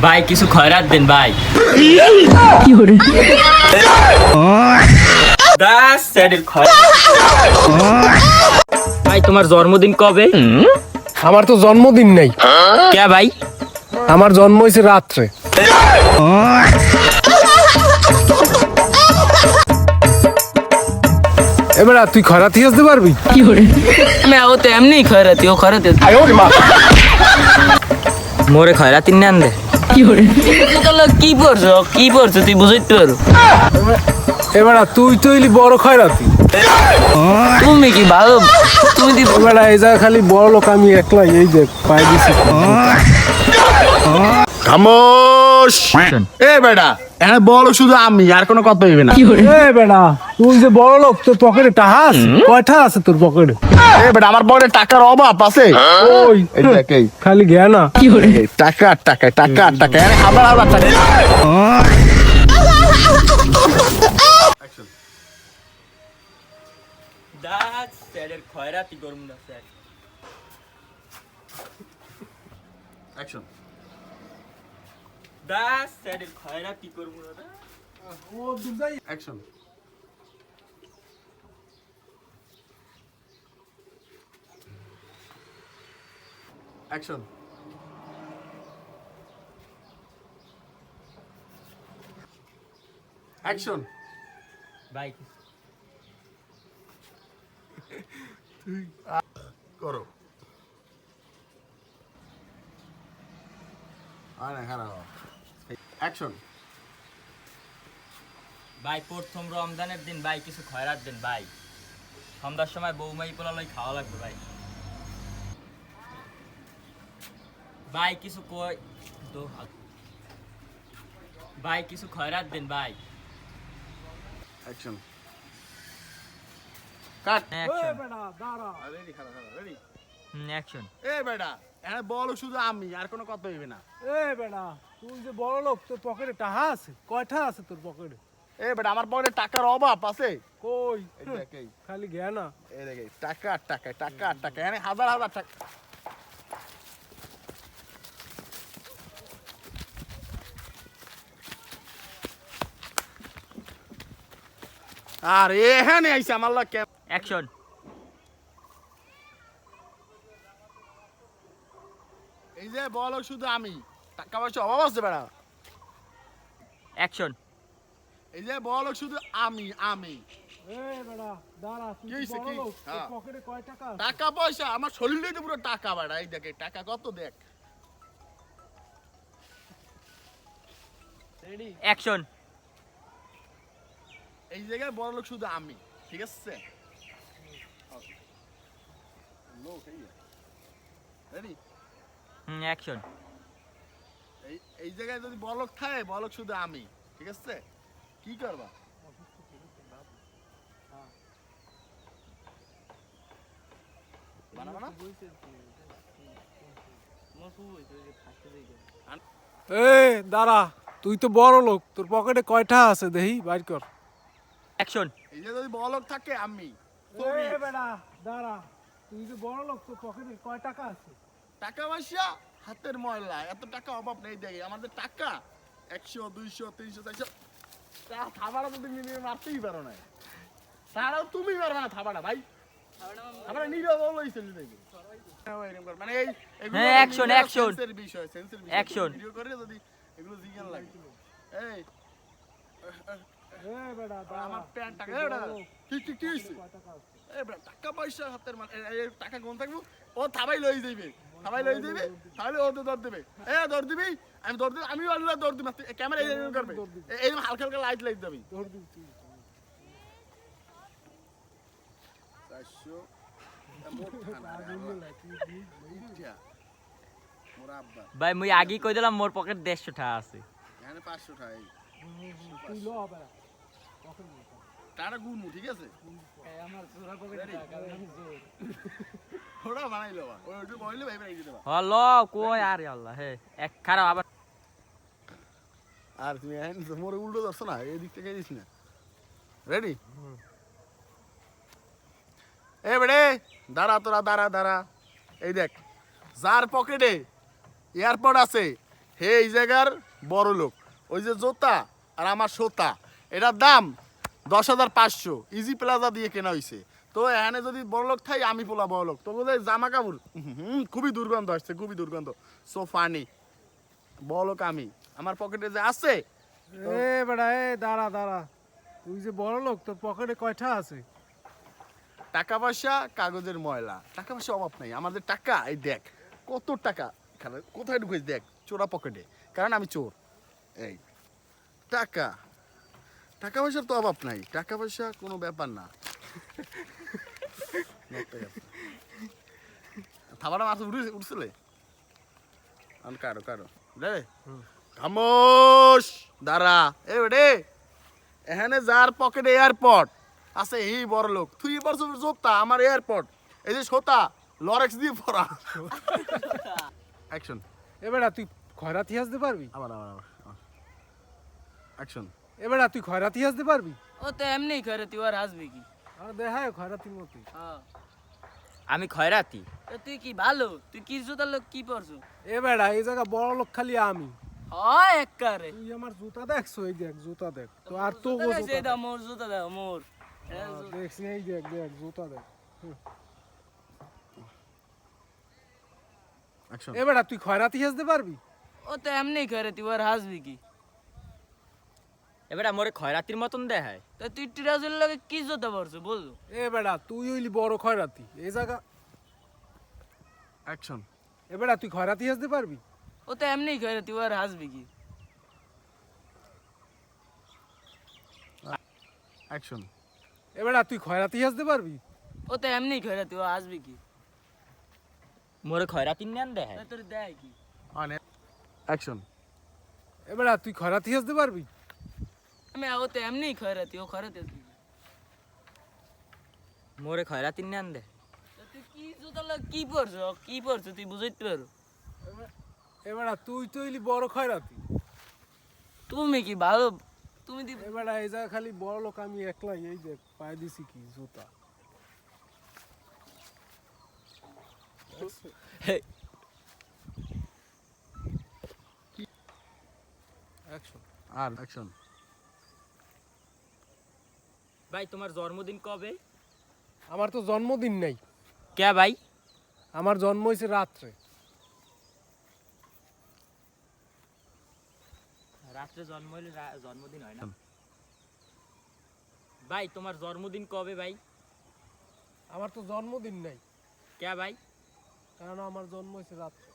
ভাই কিছু খয়রাত দেন ভাই। ভাই তোমার জন্মদিন কবে? আমার তো জন্মদিন নেই। কে ভাই? আমার জন্ম হয়েছে রাত্রে। এবার তুই খয়রাতি আসতে পারবি? ও তো এমনি খয়রাতি, ও খয়রাতি মোরে খয়রাতি নেন দে। কি পড়ছো তুই বুঝতে পারো? এবার তুই তো হইলি বড় খয়রাতি। তুমি কি ভালো? তুমি এবার এই জায়গা খালি বড় লোক আমি একলাই, এই যে পাই দিছি। খামোশ। এ বেটা এখানে বড় শুধু আমি, আর কোনো কথা হইবে না। এ বেটা তুই যে বড় লোক, তোর পকেটে টাকা আছে? কয়টা আছে তোর পকেটে? এ বেটা আমার পকেটে টাকার অভাব আছে? ওই এই দেখ, এই খালি জ্ঞানা। এই টাকা টাকা টাকা টাকা, এখানে হাজার হাজার টাকা। খয়রাতি করুন না স্যার। অ্যাকশন। খয়রাতি করুন না। অ্যাকশন। অ্যাকশন। অ্যাকশন। ভাই করো। অ্যাকশন। ভাই প্রথম রমজানের দিন ভাই কিছু খয়রাত দেন ভাই। সন্ধ্যার সময় বৌমাই পোলালই খাওয়া লাগবে ভাই। ভাই কিছু কই দো ভাই কিছু খয়রাত দেন ভাই। অ্যাকশন। কাট। রেডি। অ্যাকশন। এ বেটা এখানে বলো শুধু আমি, আর কোনো কথা হইবে না। এ বেটা তুই যে বড় লোক, তোর পকেটে টাকা আছে? কয়টা আছে তোর পকেটে? এ বেটা আমার পকেটে টাকার অভাব আছে? কই এই দেখ, এই খালি জ্ঞানা। এই দেখ, এই টাকা টাকা টাকা টাকা, এখানে হাজার হাজার টাকা। আর এখানে আইসা আমার লোক অ্যাকশন। এই যে বলো শুধু আমি, টাকা পয়সা অভাব আছে বেটা? অ্যাকশন। এই যে বলো শুধু আমি আমি এ বেটা দাঁড়া, তুই কি হইছে, বড় কি? লোক, তোর হ্যাঁ। পকেটে কয় টাকা আছে? টাকা পয়সা আমার শরীরে তো পুরো টাকা বেটা। এই দেখ, এই টাকা কত দেখ। রেডি। অ্যাকশন। এই জায়গায় বড় লোক শুধু আমি, ঠিক আছে? রেডি। অ্যাকশন। এই জায়গায় যদি বড় লোক থাকে, বড় লোক শুধু আমি, ঠিক আছে? কি করবা? বানাবা না? এ দাঁড়া, তুই তো বড় লোক, তোর পকেটে কয়টা আছে দেখি বাইর কর। অ্যাকশন। এই যে যদি বড় লোক থাকে আমি, এ বেটা দাঁড়া, তুই যে বড় লোক, তোর পকেটে কয় টাকা আছে? টাকা পয়সা হাতের ময়লা, এত টাকা অভাব নেই। দেখি আমাদের টাকা 100 200 300 400 থাবাটা তো তুমি মারতেই পারো না। তারাও তুমি পারবে না থাবাটা ভাই। থাবাটা নিরব লইছিল দেখি। মানে এই এগুলো action, action. সেন্সের বিষয়, Action. ভিডিও করে যদি এগুলো জিজ্ঞান লাগে। এই এ বেটা দাঁড়া, আমার প্যান্ট টাকা, তুই এটা বড় লোক, কি হইছে? কয় টাকা আছে? এই বেটা টাকা পয়সা হাতের এই টাকা কোন থাকবো? ও থাবাই লই যাইবে, তাহলে ও তো দৌড় দেবে। দৌড় দিবি, আমি দৌড় দিই, আমি আল্লাহ দৌড় দিই। ক্যামেরা এই করবে, এই হালকা হালকা লাইট যাবি। দৌড় দিবি তুই। 400 ভাই মুই আগেই কই দিলাম মোর পকেট 150 টাকা আছে। এখানে 500 টাকা। তুই লো বেটা। টাকা গুনু, ঠিক আছে? আমার পুরা পকেটে টাকা আছে। ওরা বানাইলো বা ওই একটু বইলে ভাই বানাই দিতে বা। হলো কই আরে আল্লাহ হে এক খারাপ আবার। আর তুমি এখন মোর উল্টো ধরছো না, এই দিক থেকে দিস না। রেডি? এ বেড়ে দাঁড়া, তোরা দাঁড়া। এই দেখ, যার পকেটে এয়ারপড আছে হে এই জায়গার বড় লোক। ওই যে জোতা আর আমার সোতা, এটার দাম 10,500 ইজি প্লাজা দিয়ে কেনা হয়েছে। তো এখানে যদি বড় লোক থাই আমি পোলা বড় লোক, তো বোধহয় জামা কাপড় খুবই দুর্গন্ধ আসছে, খুবই দুর্গন্ধ। সো ফানি, বড় লোক আমি, আমার পকেটে যে আছে। এ বেটা, এ দাঁড়া দাঁড়া, তুই যে বড় লোক, তোর পকেটে কয়টা আছে? টাকা পয়সা কাগজের ময়লা, টাকা পয়সা অভাব নাই আমাদের। টাকা এই দেখ কত টাকা, এখানে কোথায় ঢুকেছে দেখ, চোরা পকেটে, কারণ আমি চোর। এই টাকা, টাকা পয়সার তো অভাব নাই, টাকা পয়সা কোনো ব্যাপার না। থাবাটা মাছ উঠছিলে কারো কারো রে, খামোশ দাঁড়া। এ বেটে, এখানে যার পকেটে এয়ারপড আছে এই বড় লোক। তুই পারছো জোতা, আমার এয়ারপড এই যে সোতা লরেক্স দিয়ে পড়া। অ্যাকশন। এ বেটা, তুই খয়রাতি হাসতে পারবি? আবার আবার আবার অ্যাকশন। এ বেটা, তুই খয়রাতি হাসতে পারবি? ও তো এমনি করে তুই আর হাসবি কি? আর দেখায় খয়রাতির মতোই। হ্যাঁ। আমি খয়রাতি। তো তুই কি ভালো, তুই কি জুতার লোক কি পরছো? এ বেটা, এই জায়গা বড় লোক খালি আমি। হয় একবারে। তুই আমার জুতা দেখছো? এই দেখ জুতা দেখ তো, আর তো জুতা দেখ, এই দাও মোর জুতা দাও মোর। দেখছি, এই দেখ দেখ জুতা দেখ। অ্যাকশন। এ বেটা, তুই খয়রাতি হাসতে পারবি? ও তো এমনি করে তুই আর হাসবি কি? এবার মোরে খয়রাতির মতন দেখায়। তো তুই টিরাজের লগে কি জুতা পরছো বল? এ বেটা, তুই হইলি বড় খয়রাতি এই জায়গা। অ্যাকশন। এ বেটা, তুই খয়রাতি হাসতে পারবি? ও তো এমনি করে তুই আর হাসবি কি? অ্যাকশন। এ বেটা, তুই খয়রাতি হাসতে পারবি? ও তো এমনি করে তুই আর হাসবি কি? মোরে খয়রাতির নেন দেখায়। তা তোর দেয় কি? অ্যাকশন। এ বেটা, তুই খয়রাতি হাসতে পারবি? আমি ও তো এমনি করে তুই ও করে তুই। মোরে খয়রাতির নেন দেয়। তুই কি জুতার লোক কি পরছো, কি পরছো তুই বুঝাইতে পারো? এ বেটা, তুই তো হইলি বড় খয়রাতি। তুমি কি ভালো, তুমি দি এ বেটা, এই জায়গা খালি বড় লোক আমি একলাই। এই দেখ পায়ে দিছি কি জুতা। অ্যাকশন। আর অ্যাকশন। ভাই তোমার জন্মদিন কবে? আমার তো জন্মদিন নাই, কে ভাই? আমার জন্ম হয়েছে রাত্রে। রাত্রে জন্ম হইলে জন্মদিন হয় না। ভাই তোমার জন্মদিন কবে ভাই? আমার তো জন্মদিন নাই, কে ভাই? কারণ আমার জন্ম হয়েছে রাত্রে।